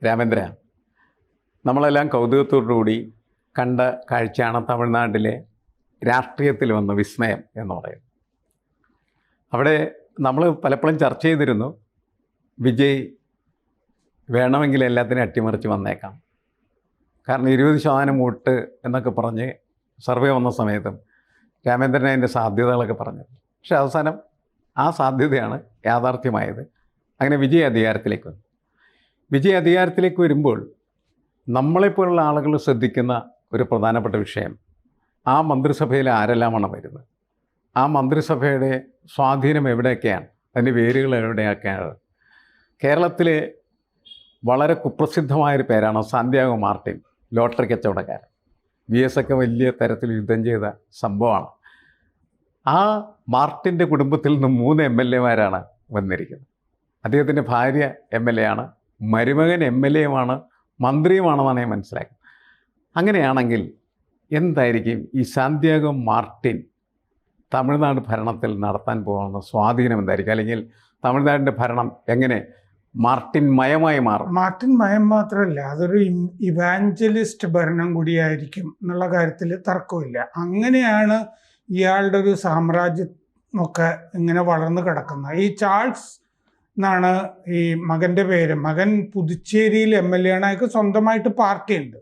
രാമേന്ദ്ര, നമ്മളെല്ലാം കൗതുകത്തോടുകൂടി കണ്ട കാഴ്ചയാണ് തമിഴ്നാട്ടിലെ രാഷ്ട്രീയത്തിൽ വന്ന വിസ്മയം എന്ന് പറയുന്നത്. അവിടെ നമ്മൾ പലപ്പോഴും ചർച്ച ചെയ്തിരുന്നു, വിജയ് വേണമെങ്കിൽ എല്ലാത്തിനും അട്ടിമറിച്ച് വന്നേക്കാം. കാരണം 20% വോട്ട് എന്നൊക്കെ പറഞ്ഞ് സർവേ വന്ന സമയത്തും രാമേന്ദ്രൻ അതിൻ്റെ സാധ്യതകളൊക്കെ പറഞ്ഞു. പക്ഷെ അവസാനം ആ സാധ്യതയാണ് യാഥാർത്ഥ്യമായത്. അങ്ങനെ വിജയ് അധികാരത്തിലേക്ക് വന്നു. വിജയ് അധികാരത്തിലേക്ക് വരുമ്പോൾ നമ്മളെപ്പോലുള്ള ആളുകൾ ശ്രദ്ധിക്കുന്ന ഒരു പ്രധാനപ്പെട്ട വിഷയം, ആ മന്ത്രിസഭയിൽ ആരെല്ലാമാണ് വരുന്നത്, ആ മന്ത്രിസഭയുടെ സ്വാധീനം എവിടെയൊക്കെയാണ്, അതിൻ്റെ വേരുകൾ എവിടെയൊക്കെയാണ്. കേരളത്തിലെ വളരെ കുപ്രസിദ്ധമായൊരു പേരാണ് സാന്റിയാഗോ മാർട്ടിൻ, ലോട്ടറി കച്ചവടക്കാരൻ. VS ഒക്കെ വലിയ തരത്തിൽ യുദ്ധം ചെയ്ത സംഭവമാണ്. ആ മാർട്ടിൻ്റെ കുടുംബത്തിൽ നിന്ന് 3 MLA-മാരാണ് വന്നിരിക്കുന്നത്. അദ്ദേഹത്തിൻ്റെ ഭാര്യ MLA ആണ്, മരുമകൻ MLA-യുമാണ്, മന്ത്രിയുമാണെന്നാണ് ഞാൻ മനസ്സിലാക്കുന്നത്. അങ്ങനെയാണെങ്കിൽ എന്തായിരിക്കും ഈ സാന്റിയാഗോ മാർട്ടിൻ തമിഴ്നാട് ഭരണത്തിൽ നടത്താൻ പോകുന്ന സ്വാധീനം എന്തായിരിക്കും? അല്ലെങ്കിൽ തമിഴ്നാടിൻ്റെ ഭരണം എങ്ങനെ മാർട്ടിൻ മയമായി മാറും? മാർട്ടിൻ മയം മാത്രമല്ല, അതൊരു ഇവാഞ്ചലിസ്റ്റ് ഭരണം കൂടിയായിരിക്കും എന്നുള്ള കാര്യത്തിൽ തർക്കമില്ല. അങ്ങനെയാണ് ഇയാളുടെ ഒരു സാമ്രാജ്യം ഒക്കെ ഇങ്ങനെ വളർന്നു കിടക്കുന്നത്. ഈ ചാൾസ് എന്നാണ് ഈ മകൻ്റെ പേര്. മകൻ പുതുച്ചേരിയിൽ MLA ആണ്. അയാൾക്ക് സ്വന്തമായിട്ട് പാർട്ടിയുണ്ട്.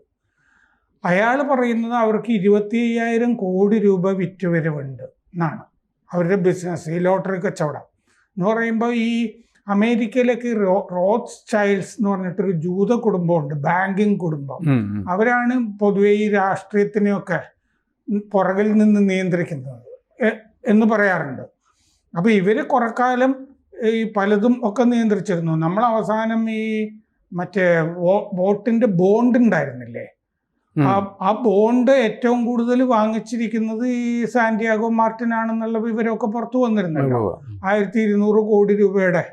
അയാൾ പറയുന്നത് അവർക്ക് 25,000 കോടി രൂപ വിറ്റുവരവുണ്ട് എന്നാണ് അവരുടെ ബിസിനസ്, ഈ ലോട്ടറി കച്ചവടം എന്ന് പറയുമ്പോൾ. ഈ അമേരിക്കയിലേക്ക് റോത്ത് ചൈൽഡ്സ് എന്ന് പറഞ്ഞിട്ടൊരു ജൂത കുടുംബമുണ്ട്, ബാങ്കിങ് കുടുംബം. അവരാണ് പൊതുവെ ഈ രാഷ്ട്രീയത്തിനെയൊക്കെ പുറകിൽ നിന്ന് നിയന്ത്രിക്കുന്നത് എന്ന് പറയാറുണ്ട്. അപ്പോൾ ഇവർ കുറക്കാലം ഈ പലതും ഒക്കെ നിയന്ത്രിച്ചിരുന്നു. നമ്മൾ അവസാനം ഈ മറ്റേ വോട്ടിൻ്റെ ബോണ്ട് ഉണ്ടായിരുന്നില്ലേ, ആ ബോണ്ട് ഏറ്റവും കൂടുതൽ വാങ്ങിച്ചിരിക്കുന്നത് ഈ സാന്റിയാഗോ മാർട്ടിൻ ആണെന്നുള്ള വിവരമൊക്കെ പുറത്തു വന്നിരുന്നല്ലോ. 1200 കോടി രൂപയുടെ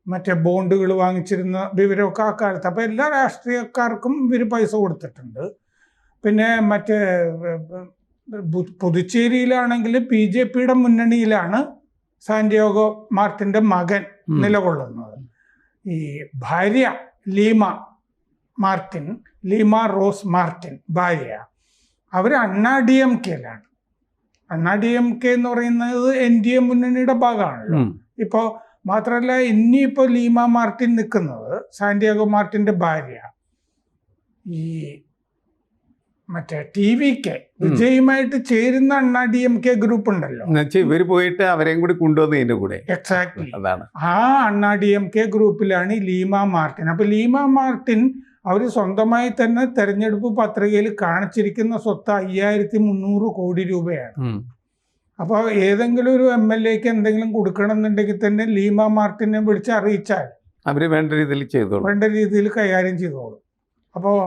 മറ്റേ ബോണ്ടുകൾ വാങ്ങിച്ചിരുന്ന വിവരമൊക്കെ ആ കാലത്ത്. അപ്പോൾ എല്ലാ രാഷ്ട്രീയക്കാർക്കും ഇവർ പൈസ കൊടുത്തിട്ടുണ്ട്. പിന്നെ മറ്റേ പുതുച്ചേരിയിലാണെങ്കിൽ BJP-യുടെ മുന്നണിയിലാണ് സാന്റിയാഗോ മാർട്ടിൻ്റെ മകൻ നിലകൊള്ളുന്നത്. ഈ ഭാര്യ ലീമ റോസ് മാർട്ടിൻ ഭാര്യ, അവർ DMK-യിലാണ്. DMK എന്ന് പറയുന്നത് NDA മുന്നണിയുടെ ഭാഗമാണല്ലോ. ഇപ്പോൾ മാത്രമല്ല, ഇനിയിപ്പോൾ ലീമ മാർട്ടിൻ നിൽക്കുന്നത്, സാന്റിയാഗോ മാർട്ടിൻ്റെ ഭാര്യ, ഈ മറ്റേ TVK വിജയുമായിട്ട് ചേരുന്ന DMK ഗ്രൂപ്പ് ഉണ്ടല്ലോ, ഇവർ പോയിട്ട് അവരെയും കൂടി കൊണ്ടുവന്നതിൻ്റെ കൂടെ. എക്സാക്ട്ലി അതാണ്. ആ DMK ഗ്രൂപ്പിലാണ് ഈ ലീമ മാർട്ടിൻ. അപ്പോൾ ലീമ മാർട്ടിൻ അവർ സ്വന്തമായി തന്നെ തെരഞ്ഞെടുപ്പ് പത്രികയിൽ കാണിച്ചിരിക്കുന്ന സ്വത്ത് 5300 കോടി രൂപയാണ്. അപ്പോൾ ഏതെങ്കിലും ഒരു MLA-ക്ക് എന്തെങ്കിലും കൊടുക്കണം എന്നുണ്ടെങ്കിൽ തന്നെ ലീമ മാർട്ടിനെ വിളിച്ച് അറിയിച്ചാൽ അവർ വേണ്ട രീതിയിൽ കൈകാര്യം ചെയ്തോളും. അപ്പോൾ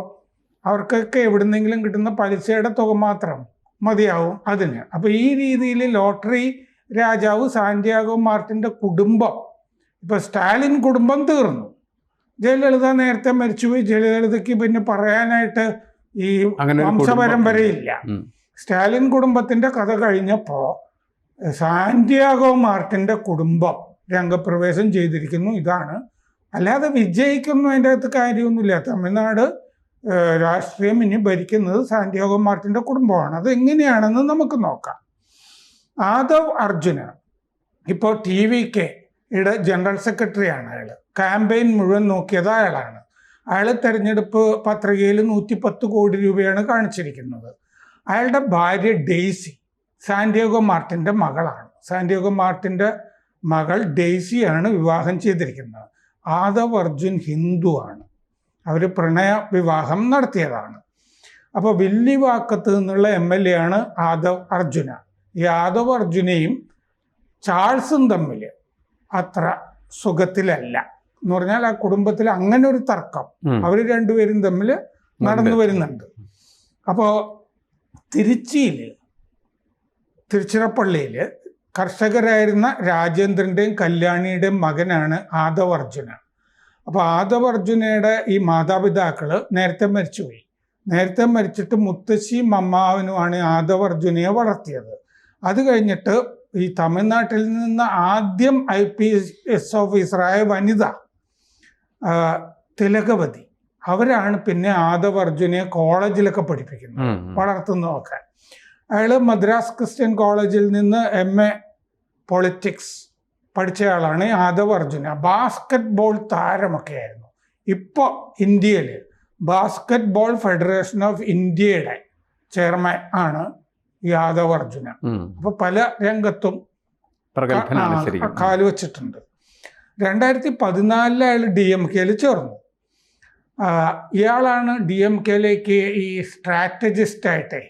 അവർക്കൊക്കെ എവിടുന്നെങ്കിലും കിട്ടുന്ന പലിശയുടെ തുക മാത്രം മതിയാവും അതിന്. അപ്പോൾ ഈ രീതിയിൽ ലോട്ടറി രാജാവ് സാന്റിയാഗോ മാർട്ടിൻ്റെ കുടുംബം, ഇപ്പോൾ സ്റ്റാലിൻ കുടുംബം തീർന്നു. ജയലളിത നേരത്തെ മരിച്ചുപോയി. ജയലളിതയ്ക്ക് പിന്നെ പറയാനായിട്ട് ഈ വംശപരമ്പരയില്ല. സ്റ്റാലിൻ കുടുംബത്തിൻ്റെ കഥ കഴിഞ്ഞപ്പോൾ സാന്റിയാഗോ മാർട്ടിൻ്റെ കുടുംബം രംഗപ്രവേശം ചെയ്തിരിക്കുന്നു. ഇതാണ്. അല്ലാതെ വിജയിക്കൊന്നും അതിൻ്റെ അകത്ത് കാര്യമൊന്നുമില്ല. തമിഴ്നാട് രാഷ്ട്രീയം ഇനി ഭരിക്കുന്നത് സാന്റിയാഗോ മാർട്ടിൻ്റെ കുടുംബമാണ്. അത് എങ്ങനെയാണെന്ന് നമുക്ക് നോക്കാം. ആദവ് അർജുന ഇപ്പോൾ TVK-യുടെ ജനറൽ സെക്രട്ടറിയാണ്. അയാൾ ക്യാമ്പയിൻ മുഴുവൻ നോക്കിയത് അയാളാണ്. അയാൾ തെരഞ്ഞെടുപ്പ് പത്രികയിൽ 110 കോടി രൂപയാണ് കാണിച്ചിരിക്കുന്നത്. അയാളുടെ ഭാര്യ ഡെയ്സി സാന്റിയാഗോ മാർട്ടിൻ്റെ മകളാണ്. സാന്റിയാഗോ മാർട്ടിൻ്റെ മകൾ ഡെയ്സിയാണ് വിവാഹം ചെയ്തിരിക്കുന്നത്. ആദവ് അർജുൻ ഹിന്ദുവാണ്. അവർ പ്രണയ വിവാഹം നടത്തിയതാണ്. അപ്പോൾ വില്ലിവാക്കത്ത് നിന്നുള്ള MLA ആണ് ആദവ് അർജുന. ഈ ആദവ് അർജുനയും ചാൾസും തമ്മിൽ അത്ര സുഖത്തിലല്ല എന്ന് പറഞ്ഞാൽ, ആ കുടുംബത്തിൽ അങ്ങനെ ഒരു തർക്കം അവർ രണ്ടുപേരും തമ്മിൽ നടന്നു വരുന്നുണ്ട്. അപ്പോൾ തിരുച്ചിറപ്പള്ളിയിൽ കർഷകരായിരുന്ന രാജേന്ദ്രൻ്റെയും കല്യാണിയുടെയും മകനാണ് ആദവ് അർജുന. അപ്പോൾ ആദവ് അർജുനയുടെ ഈ മാതാപിതാക്കൾ നേരത്തെ മരിച്ചുപോയി. നേരത്തെ മരിച്ചിട്ട് മുത്തശ്ശിയും അമ്മാവനുമാണ് ആദവ് അർജുനയെ വളർത്തിയത്. അത് കഴിഞ്ഞിട്ട് ഈ തമിഴ്നാട്ടിൽ നിന്ന് ആദ്യം IPS ഓഫീസറായ വനിത തിലകവതി, അവരാണ് പിന്നെ ആദവ് അർജുനെ കോളേജിലൊക്കെ പഠിപ്പിക്കുന്നത്, വളർത്തുന്നതൊക്കെ. അയാൾ മദ്രാസ് ക്രിസ്ത്യൻ കോളേജിൽ നിന്ന് MA പൊളിറ്റിക്സ് പഠിച്ചയാളാണ് ആദവ് അർജുന. ബാസ്കറ്റ് ബോൾ താരമൊക്കെ ആയിരുന്നു. ഇപ്പോൾ ഇന്ത്യയിൽ ബാസ്കറ്റ് ബോൾ ഫെഡറേഷൻ ഓഫ് ഇന്ത്യയുടെ ചെയർമാൻ ആണ് ഈ ആദവ് അർജുന. അപ്പോൾ പല രംഗത്തും കാലുവച്ചിട്ടുണ്ട്. 2014 അയാൾ DMKയിൽ ചേർന്നു. ഇയാളാണ് DMKയിലേക്ക് ഈ സ്ട്രാറ്റജിസ്റ്റായിട്ട്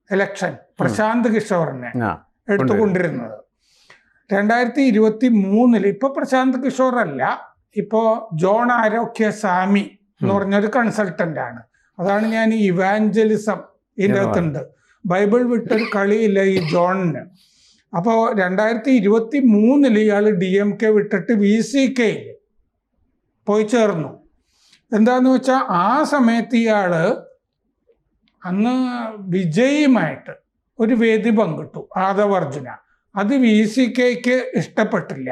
ഇലക്ഷൻ പ്രശാന്ത് കിഷോറിനെ എടുത്തുകൊണ്ടിരുന്നത്. 2023 ഇപ്പോൾ പ്രശാന്ത് കിഷോർ അല്ല, ഇപ്പോൾ ജോൺ ആരോഗ്യസ്വാമി എന്ന് പറഞ്ഞൊരു കൺസൾട്ടൻ്റ് ആണ്. അതാണ് ഞാൻ ഈ ഇവാഞ്ചലിസം ഇതിൻ്റെ അകത്തുണ്ട്. ബൈബിൾ വിട്ടൊരു കളിയില്ല ഈ ജോണിന്. അപ്പോൾ 2023 ഇയാൾ DMK വിട്ടിട്ട് VCKയിൽ പോയി ചേർന്നു. എന്താന്ന് വെച്ചാൽ ആ സമയത്ത് ഇയാൾ അന്ന് വിജയുമായിട്ട് ഒരു വേദി പങ്കിട്ടു, ആദവ് അർജുന. അത് VCKക്ക് ഇഷ്ടപ്പെട്ടില്ല.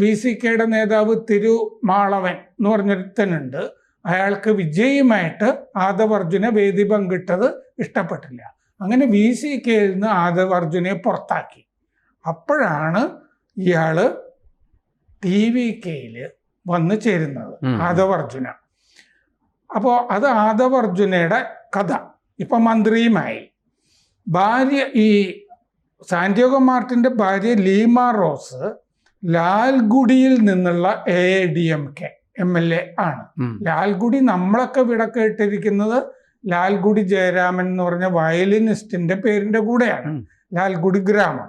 VCKയുടെ നേതാവ് തിരുമാളവൻ എന്ന് പറഞ്ഞൊരുത്തനുണ്ട്. അയാൾക്ക് വിജയുമായിട്ട് ആദവ് അർജുന വേദി പങ്കിട്ടത് ഇഷ്ടപ്പെട്ടില്ല. അങ്ങനെ VCKയിൽ നിന്ന് ആദവ് അർജുനെ പുറത്താക്കി. അപ്പോഴാണ് ഇയാൾ TVKയിൽ വന്ന് ചേരുന്നത്, ആദവ് അർജുന. അപ്പോൾ അത് ആദവ് അർജുനയുടെ കഥ. ഇപ്പം മന്ത്രിയുമായി. ഭാര്യ, ഈ സാന്റിയാഗോ മാർട്ടിൻ്റെ ഭാര്യ ലീമ റോസ് ലാൽഗുഡിയിൽ നിന്നുള്ള AIDMK MLA ആണ്. ലാൽഗുഡി നമ്മളൊക്കെ വിടക്കേട്ടിരിക്കുന്നത് ലാൽഗുഡി ജയരാമൻ എന്ന് പറഞ്ഞ വയലിനിസ്റ്റിന്റെ പേരിന്റെ കൂടെയാണ്. ലാൽഗുഡി ഗ്രാമം.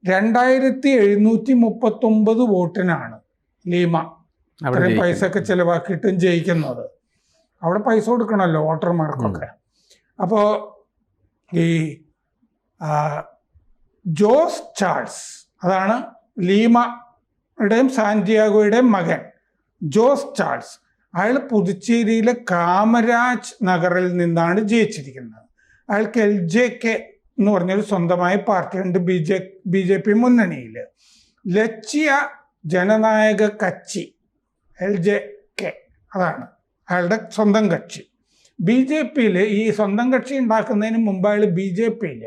2739 വോട്ടിനാണ് ലീമ അത്രയും പൈസ ഒക്കെ ചെലവാക്കിയിട്ടും ജയിക്കുന്നത്. അവിടെ പൈസ കൊടുക്കണമല്ലോ വോട്ടർമാർക്കൊക്കെ. അപ്പോൾ ഈ ജോസ് ചാൾസ്, അതാണ് ലീമയുടെയും സാന്റിയാഗോയുടെയും മകൻ ജോസ് ചാൾസ്. അയാൾ പുതുച്ചേരിയിലെ കാമരാജ് നഗറിൽ നിന്നാണ് ജയിച്ചിരിക്കുന്നത്. അയാൾക്ക് LJK എന്ന് പറഞ്ഞൊരു സ്വന്തമായ പാർട്ടിയുണ്ട് BJP മുന്നണിയിൽ. ലക്ഷ്യ ജനനായക കക്ഷി LJK അതാണ് അയാളുടെ സ്വന്തം കക്ഷി. BJPയിൽ ഈ സ്വന്തം കക്ഷി ഉണ്ടാക്കുന്നതിന് മുമ്പ് അയാൾ BJPയിൽ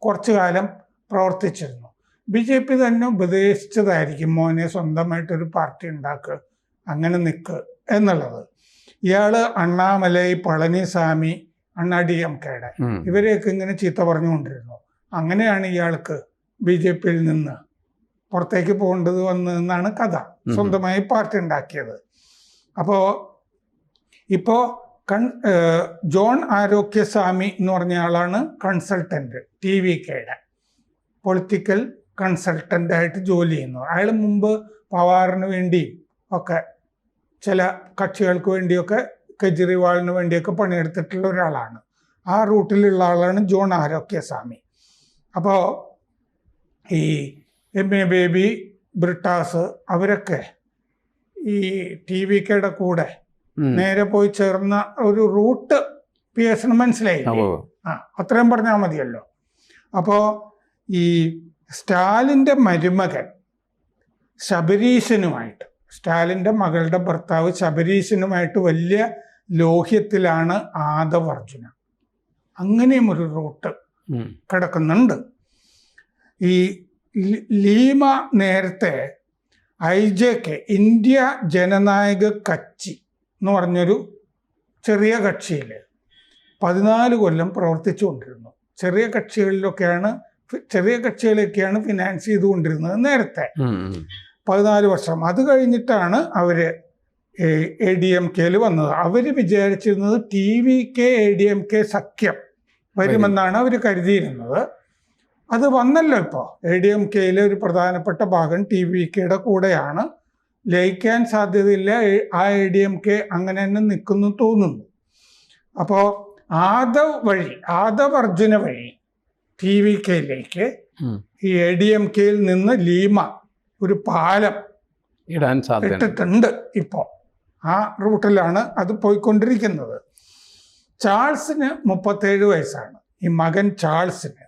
കുറച്ചു കാലം പ്രവർത്തിച്ചിരുന്നു. BJP തന്നെ ഉപദേശിച്ചതായിരിക്കും, മോനെ സ്വന്തമായിട്ടൊരു പാർട്ടി ഉണ്ടാക്കുക, അങ്ങനെ നിൽക്കുക എന്നുള്ളത്. ഇയാൾ അണ്ണാമലൈ, പളനിസ്വാമി, അണ്ണാ DMKയുടെ ഇവരെയൊക്കെ ഇങ്ങനെ ചീത്ത പറഞ്ഞുകൊണ്ടിരുന്നു. അങ്ങനെയാണ് ഇയാൾക്ക് BJPയിൽ നിന്ന് പുറത്തേക്ക് പോകേണ്ടത് വന്നതെന്നാണ് കഥ. സ്വന്തമായി പാർട്ടി ഉണ്ടാക്കിയത്. അപ്പോൾ ഇപ്പോൾ ജോൺ ആരോഗ്യസ്വാമി എന്ന് പറഞ്ഞ ആളാണ് കൺസൾട്ടൻറ്റ്, TVKയുടെ പൊളിറ്റിക്കൽ കൺസൾട്ടൻ്റായിട്ട് ജോലി ചെയ്യുന്നു. അയാൾ മുമ്പ് പവാറിന് വേണ്ടിയും ഒക്കെ ചില കക്ഷികൾക്ക് വേണ്ടിയൊക്കെ കെജ്രിവാളിന് വേണ്ടിയൊക്കെ പണിയെടുത്തിട്ടുള്ള ഒരാളാണ്. ആ റൂട്ടിലുള്ള ആളാണ് ജോൺ ആരോഗ്യസ്വാമി. അപ്പോൾ ഈ MA ബേബി, ബ്രിട്ടാസ് അവരൊക്കെ ഈ TVKയുടെ കൂടെ നേരെ പോയി ചേർന്ന ഒരു റൂട്ട് PSന് മനസ്സിലായി. അത്രയും പറഞ്ഞാൽ മതിയല്ലോ. അപ്പോൾ ഈ സ്റ്റാലിൻ്റെ മരുമകൻ ശബരീശനുമായിട്ട്, സ്റ്റാലിൻ്റെ മകളുടെ ഭർത്താവ് ശബരീശനുമായിട്ട് വലിയ ലോഹ്യത്തിലാണ് ആദവ് അർജുന. അങ്ങനെയും ഒരു റൂട്ട് കിടക്കുന്നുണ്ട്. ഈ ലീമ നേരത്തെ IJK ഇന്ത്യ ജനനായക കക്ഷി എന്ന് പറഞ്ഞൊരു ചെറിയ കക്ഷിയിൽ 14 കൊല്ലം പ്രവർത്തിച്ചു കൊണ്ടിരുന്നു. ചെറിയ കക്ഷികളിലൊക്കെയാണ് ഫിനാൻസ് ചെയ്തുകൊണ്ടിരുന്നത് നേരത്തെ 14 വർഷം. അത് കഴിഞ്ഞിട്ടാണ് അവർ ADMKയിൽ വന്നത്. അവർ വിചാരിച്ചിരുന്നത് TVK ADMK സഖ്യം വരുമെന്നാണ് അവർ കരുതിയിരുന്നത്. അത് വന്നല്ലോ. ഇപ്പോൾ ADMKയിലെ ഒരു പ്രധാനപ്പെട്ട ഭാഗം TVKയുടെ കൂടെയാണ്. ലയിക്കാൻ സാധ്യതയില്ല. ആ ADMK അങ്ങനെ തന്നെ നിൽക്കുന്നു തോന്നുന്നു. അപ്പോൾ ആദവ് അർജുന വഴി TVKയിലേക്ക് ഈ ADMKയിൽ നിന്ന് ലീമ ഒരു പാലം ഇട്ടിട്ടുണ്ട്. ഇപ്പോൾ ആ റൂട്ടിലാണ് അത് പോയിക്കൊണ്ടിരിക്കുന്നത്. ചാൾസിന് 37 വയസ്സാണ്. ഈ മകൻ ചാൾസിന്.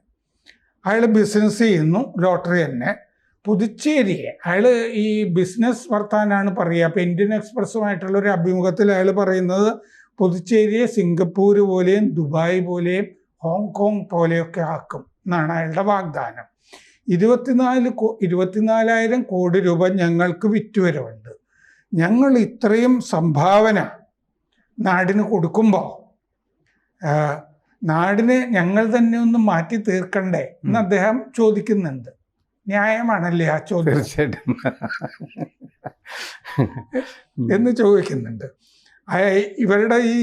അയാൾ ബിസിനസ് ചെയ്യുന്നു, ലോട്ടറി തന്നെ. പുതുച്ചേരിയെ അയാൾ ഈ ബിസിനസ് വർത്താനാണ് പറയുക. അപ്പോൾ ഇന്ത്യൻ എക്സ്പ്രസ്സുമായിട്ടുള്ള ഒരു അഭിമുഖത്തിൽ അയാൾ പറയുന്നത് പുതുച്ചേരിയെ സിംഗപ്പൂർ പോലെയും ദുബായ് പോലെയും ഹോങ്കോങ് പോലെയൊക്കെ ആക്കും എന്നാണ് അയാളുടെ വാഗ്ദാനം. 24,000 കോടി രൂപ ഞങ്ങൾക്ക് വിറ്റുവരവുണ്ട്. ഞങ്ങൾ ഇത്രയും സംഭാവന നാടിന് കൊടുക്കുമ്പോൾ നാടിനെ ഞങ്ങൾ തന്നെ ഒന്ന് മാറ്റി തീർക്കണ്ടേ എന്ന് അദ്ദേഹം ചോദിക്കുന്നുണ്ട്. ന്യായമാണല്ലേ ആ ചോദ്യം തീർച്ചയായിട്ടും എന്ന് ചോദിക്കുന്നുണ്ട്. ഇവരുടെ ഈ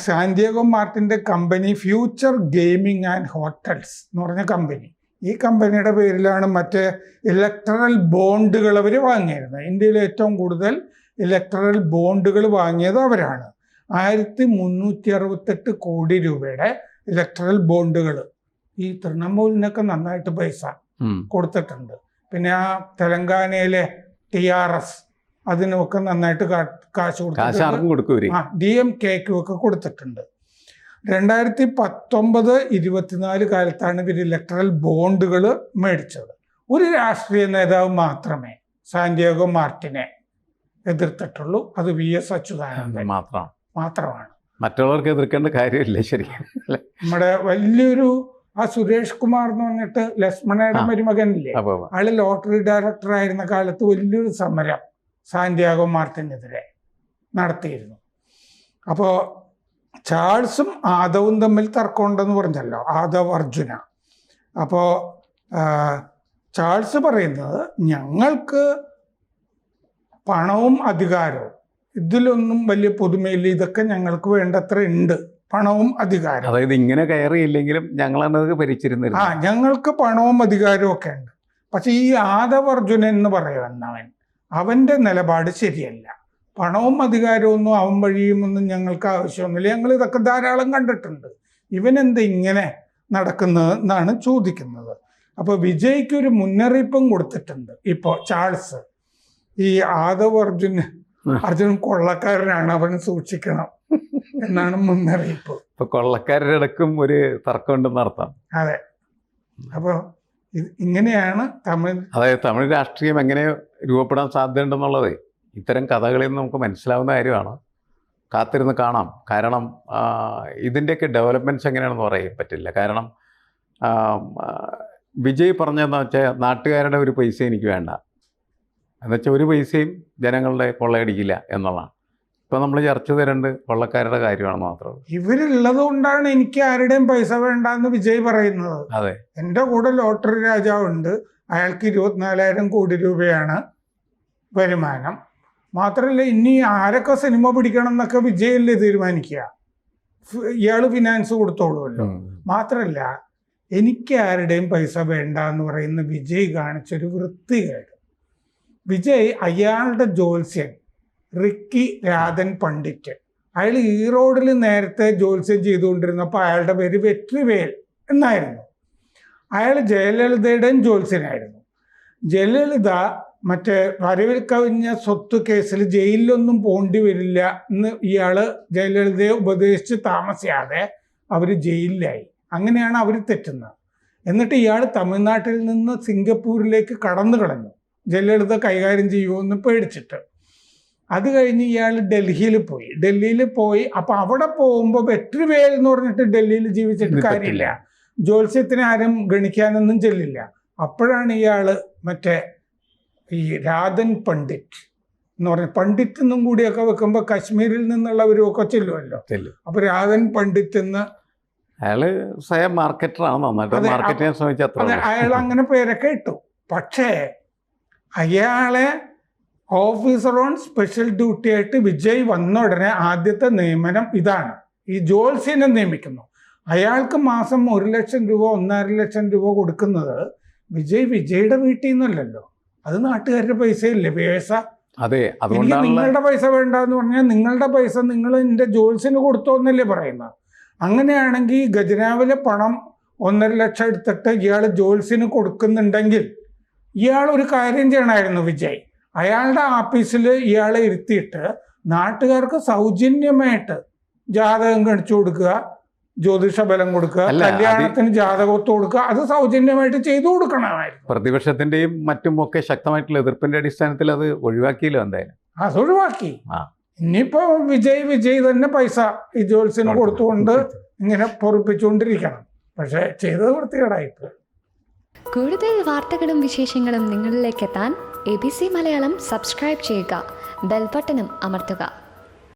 സാന്റിയാഗോ മാർട്ടിൻ്റെ company future gaming and hotels എന്ന് പറഞ്ഞ കമ്പനി, ഈ കമ്പനിയുടെ പേരിലാണ് മറ്റേ ഇലക്ട്രൽ ബോണ്ടുകൾ അവർ വാങ്ങിയിരുന്നത്. ഇന്ത്യയിൽ ഏറ്റവും കൂടുതൽ ഇലക്ട്രൽ ബോണ്ടുകൾ വാങ്ങിയത് അവരാണ്. 1368 കോടി രൂപയുടെ ഇലക്ട്രൽ ബോണ്ടുകൾ ഈ തൃണമൂലിനൊക്കെ നന്നായിട്ട് പൈസ കൊടുത്തിട്ടുണ്ട്. പിന്നെ ആ തെലങ്കാനയിലെ TRS അതിനൊക്കെ നന്നായിട്ട് കാശ് കൊടുത്തിട്ടുണ്ട്. DMKക്കും ഒക്കെ കൊടുത്തിട്ടുണ്ട്. 2019-24 കാലത്താണ് ഇവർ ഇലക്ട്രൽ ബോണ്ടുകൾ മേടിച്ചത്. ഒരു രാഷ്ട്രീയ നേതാവ് മാത്രമേ സാന്റിയാഗോ മാർട്ടിനെ എതിർത്തിട്ടുള്ളൂ, അത് VS അച്യുതാനന്ദൻ മാത്രമാണ്. മറ്റുള്ളവർക്ക് എതിർക്കേണ്ട കാര്യമില്ല. ശരിക്കും നമ്മുടെ വലിയൊരു ആ സുരേഷ് കുമാർ എന്ന് പറഞ്ഞിട്ട് ലക്ഷ്മണയുടെ മരുമകനില്ലേ, അയാള് ലോട്ടറി ഡയറക്ടർ ആയിരുന്ന കാലത്ത് വലിയൊരു സമരം സാന്റിയാഗോ മാർട്ടിനെതിരെ നടത്തിയിരുന്നു. അപ്പോൾ ചാൾസും ആദവും തമ്മിൽ തർക്കമുണ്ടെന്ന് പറഞ്ഞല്ലോ, ആദവ് അർജുന. അപ്പോൾ ചാൾസ് പറയുന്നത് ഞങ്ങൾക്ക് പണവും അധികാരവും ഇതിലൊന്നും വലിയ പുതുമയില്ല, ഇതൊക്കെ ഞങ്ങൾക്ക് വേണ്ടത്ര ഉണ്ട്, പണവും അധികാരം. അതായത് ഇങ്ങനെ കയറിയില്ലെങ്കിലും ഞങ്ങളത് ഭരിച്ചിരുന്നില്ല. ഞങ്ങൾക്ക് പണവും അധികാരവും ഒക്കെ ഉണ്ട്. പക്ഷെ ഈ ആദവ് അർജുനൻ എന്ന് പറയുന്നവൻ, അവൻ്റെ നിലപാട് ശരിയല്ല. പണവും അധികാരവും ഒന്നും അവൻ വഴിയുമൊന്നും ഞങ്ങൾക്ക് ആവശ്യമൊന്നുമില്ല, ഞങ്ങൾ ഇതൊക്കെ ധാരാളം കണ്ടിട്ടുണ്ട്, ഇവനെന്ത് ഇങ്ങനെ നടക്കുന്നത് എന്നാണ് ചോദിക്കുന്നത്. അപ്പോൾ വിജയ്ക്ക് ഒരു മുന്നറിയിപ്പും കൊടുത്തിട്ടുണ്ട് ഇപ്പോൾ ചാൾസ്. ഈ ആദവ് അർജുൻ കൊള്ളക്കാരനാണ്, അവൻ സൂക്ഷിക്കണം എന്നാണ് മുന്നറിയിപ്പ്. ഇപ്പൊ കൊള്ളക്കാരുടെ ഇടക്കും ഒരു തർക്കമുണ്ടെന്ന് അർത്ഥം. അതെ. അപ്പോൾ ഇങ്ങനെയാണ് അതായത് തമിഴ് രാഷ്ട്രീയം എങ്ങനെ രൂപപ്പെടാൻ സാധ്യതയുണ്ടെന്നുള്ളത് ഇത്തരം കഥകളിൽ നിന്ന് നമുക്ക് മനസ്സിലാവുന്ന കാര്യമാണ്. കാത്തിരുന്ന് കാണാം. കാരണം ഇതിൻ്റെയൊക്കെ ഡെവലപ്മെൻറ്റ്സ് എങ്ങനെയാണെന്ന് പറയാൻ പറ്റില്ല. കാരണം വിജയ് പറഞ്ഞതെന്ന് വെച്ചാൽ നാട്ടുകാരുടെ ഒരു പൈസ എനിക്ക് വേണ്ട, എന്നുവെച്ചാൽ ഒരു പൈസയും ജനങ്ങളുടെ കൊള്ളയടിക്കില്ല എന്നുള്ളതാണ്. ഇപ്പം നമ്മൾ ചർച്ച ചെയ്തിട്ടുണ്ട് കൊള്ളക്കാരുടെ കാര്യമാണെന്ന് മാത്രമേ. ഇവരുള്ളത് കൊണ്ടാണ് എനിക്ക് ആരുടെയും പൈസ വേണ്ട എന്ന് വിജയ് പറയുന്നത്. അതെ, എൻ്റെ കൂടെ ലോട്ടറി രാജാവുണ്ട്, അയാൾക്ക് 24,000 കോടി രൂപയാണ് വരുമാനം. മാത്രമല്ല ഇനി ആരൊക്കെ സിനിമ പിടിക്കണം എന്നൊക്കെ വിജയല്ലേ തീരുമാനിക്കുക, ഇയാൾ ഫിനാൻസ് കൊടുത്തോളുമല്ലോ. മാത്രമല്ല എനിക്ക് ആരുടെയും പൈസ വേണ്ട എന്ന് പറയുന്ന വിജയ് കാണിച്ചൊരു വൃത്തികേട്. വിജയ് അയാളുടെ ജ്യോത്സ്യൻ റിക്കി രാധൻ പണ്ഡിറ്റ്, അയാൾ ഈറോഡിൽ നേരത്തെ ജ്യോത്സ്യം ചെയ്തുകൊണ്ടിരുന്നപ്പോൾ അയാളുടെ പേര് വെട്രിവേൽ എന്നായിരുന്നു. അയാൾ ജയലളിതയുടെയും ജ്യോത്സ്യനായിരുന്നു. ജയലളിത മറ്റേ വരവിൽ കവിഞ്ഞ സ്വത്ത് കേസിൽ ജയിലിലൊന്നും പോണ്ടി വരില്ല എന്ന് ഇയാൾ ജയലളിതയെ ഉപദേശിച്ച് താമസിയാതെ അവർ ജയിലിലായി. അങ്ങനെയാണ് അവർ തെറ്റുന്നത്. എന്നിട്ട് ഇയാൾ തമിഴ്നാട്ടിൽ നിന്ന് സിംഗപ്പൂരിലേക്ക് കടന്നു കളഞ്ഞു, ജയലളിത കൈകാര്യം ചെയ്യുമെന്ന് പേടിച്ചിട്ട്. അത് കഴിഞ്ഞ് ഇയാൾ ഡൽഹിയിൽ പോയി. അപ്പം അവിടെ പോകുമ്പോൾ വെട്രിവേൽ എന്ന് പറഞ്ഞിട്ട് ഡൽഹിയിൽ ജീവിച്ചിട്ട് കാര്യമില്ല, ജ്യോത്സ്യത്തിന് ആരും ഗണിക്കാനൊന്നും ചെല്ലില്ല. അപ്പോഴാണ് ഇയാൾ മറ്റേ ഈ രാധൻ പണ്ഡിറ്റ് എന്ന് പറഞ്ഞ പണ്ഡിറ്റ് എന്നും കൂടിയൊക്കെ വെക്കുമ്പോൾ കശ്മീരിൽ നിന്നുള്ളവരുമൊക്കെ ചെല്ലുമല്ലോ. അപ്പോൾ രാധൻ പണ്ഡിറ്റ് എന്ന് അയാള് സ്വയം മാർക്കറ്ററാണ്, നന്നായിട്ട് മാർക്കറ്റ് ചെയ്യാൻ ശ്രമിച്ച. അയാൾ അങ്ങനെ പേരൊക്കെ ഇട്ടു. പക്ഷേ അയാളെ ഓഫീസർ ഓൺ സ്പെഷ്യൽ ഡ്യൂട്ടി ആയിട്ട് വിജയ് വന്ന ഉടനെ ആദ്യത്തെ നിയമനം ഇതാണ്, ഈ ജ്യോത്സ്യനെ നിയമിക്കുന്നു. അയാൾക്ക് മാസം 1 ലക്ഷം രൂപ 1.5 ലക്ഷം രൂപ കൊടുക്കുന്നത് വിജയുടെ വീട്ടിൽ നിന്നല്ലല്ലോ, അത് നാട്ടുകാരുടെ പൈസയില്ലേ പൈസ. അതെ, എനിക്ക് നിങ്ങളുടെ പൈസ വേണ്ടെന്ന് പറഞ്ഞാൽ നിങ്ങളുടെ പൈസ നിങ്ങൾ എൻ്റെ ജ്യോത്സ്യന് കൊടുത്തോന്നല്ലേ പറയുന്നത്. അങ്ങനെയാണെങ്കിൽ ഖജനാവിലെ പണം 1.5 ലക്ഷം എടുത്തിട്ട് ഇയാൾ ജ്യോത്സ്യന് കൊടുക്കുന്നുണ്ടെങ്കിൽ ഇയാൾ ഒരു കാര്യം ചെയ്യണമായിരുന്നു വിജയ്. അയാളുടെ ഓഫീസിൽ ഇയാളെ ഇരുത്തിയിട്ട് നാട്ടുകാർക്ക് സൗജന്യമായിട്ട് ജാതകം കാണിച്ചു കൊടുക്കുക, ജ്യോതിഷ ബലം കൊടുക്കുക, അല്ല, കല്യാണത്തിന് ജാതകത്വം കൊടുക്കുക, അത് സൗജന്യമായിട്ട് ചെയ്തു കൊടുക്കണമായിരുന്നു. പ്രതിപക്ഷത്തിന്റെയും മറ്റും ഒക്കെ ശക്തമായിട്ടുള്ള എതിർപ്പിന്റെ അടിസ്ഥാനത്തിൽ അത് ഒഴിവാക്കിയല്ലോ എന്തായാലും. അതൊഴിവാക്കി. ആ. ഇനിയിപ്പോ വിജയ് തന്നെ പൈസ ഈ ജോത്സ്യന് കൊടുത്തുകൊണ്ട് ഇങ്ങനെ പൊറിപ്പിച്ചുകൊണ്ടിരിക്കണം. പക്ഷെ ചെയ്തത് വൃത്തികേടായിട്ട്. കൂടുതൽ വാർത്തകളും വിശേഷങ്ങളും നിങ്ങളിലേക്ക് എത്താൻ ABC മലയാളം സബ്സ്ക്രൈബ് ചെയ്യുക, ബെൽബട്ടനും അമർത്തുക.